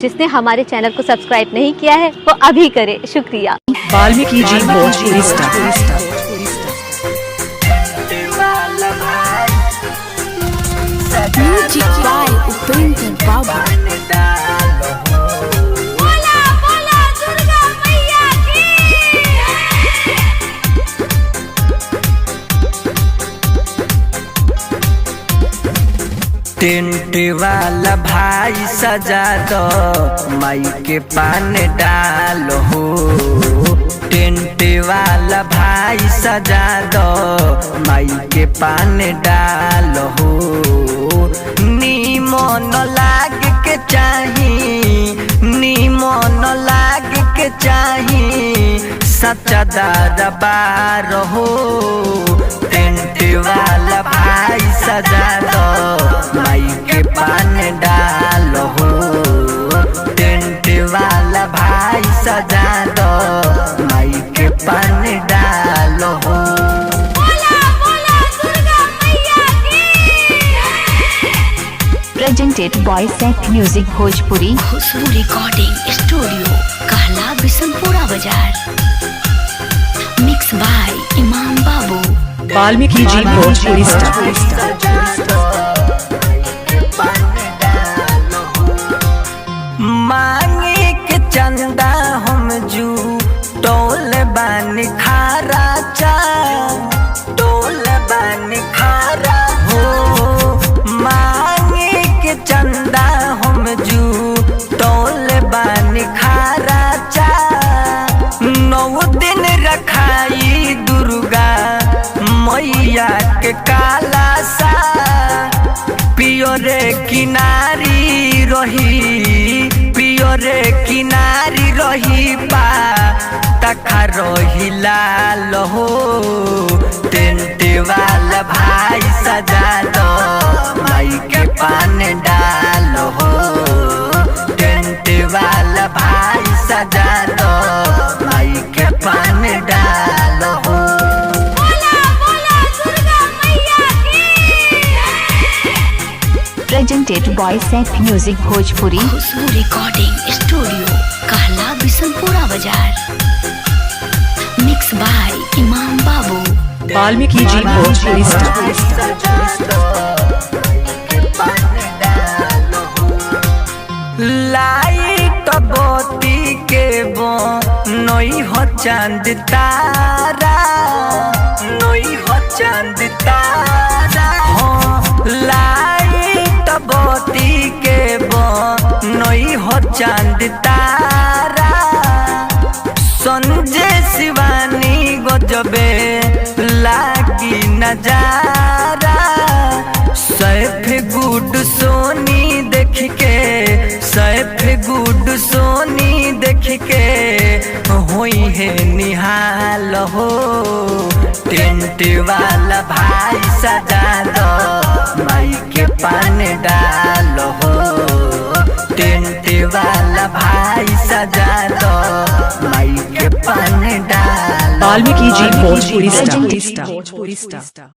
जिसने हमारे चैनल को सब्सक्राइब नहीं किया है वो अभी करे। शुक्रिया। Valmiki ji Bhojpuri star. Music by Upendra Baba. बोला बोला दुर्गा मैया की। टेंट वाला भाई सजा दो माई के पान डालो हो। टेंट वाला भाई सजा दो माई के पान डालो हो। नीमन लाग के चाही, नीमन लाग के चाही सच्चा दरबार हो। टेंट वाला भाई सजा दो माई के पान डालो हो। टेंट वाला भाई सजा दो माई के पान डालो हो। बोला बोला दुर्गा मैया की। Presented by set music Bhojpuri. Khushboo recording studio कहला बिशनपुरा बाजार। मिक्स बाय इमाम बाबू। वाल्मीकि जी भोजपुरी स्टार। मांगे के चंदा हम जू टोल बन खारा चा, टोल बन खारा हो। मांगे के चंदा हम जू टोल बन खारा चा। 9 दिन रखाई दुर्गा मैया के काला सा। पियोरे किनारी रही, पियोरे किनारी रही पा तखा रही लाल हो। टेंट वाला भाई सजा दो माई के पान डालो हो। टेंट वाला भाई सजा दो माई के पान डालो हो। Presented by set music Bhojpuri. Khushboo recording studio कहला बिशनपुरा बाजार। मिक्स बाय इमाम बाबू। वाल्मीकि जी भोजपुरी स्टार। लाइट बोती के बो नई हो चांद तारा, नई हो चांद तारा हो। लाइट बोती के बो नई हो चांद तारा। संजय शिवानी गजबे लागी नजारा। सैफ गुड सोनी देख के, सैफ गुड सोनी देख के होई है निहाल हो। टेंट वाला भाई सजा दो माई के पान डालो हो। टेंट वाला भाई सजा दो माई के पान डालो। वाल्मीकि जी भोजपुरी स्टार।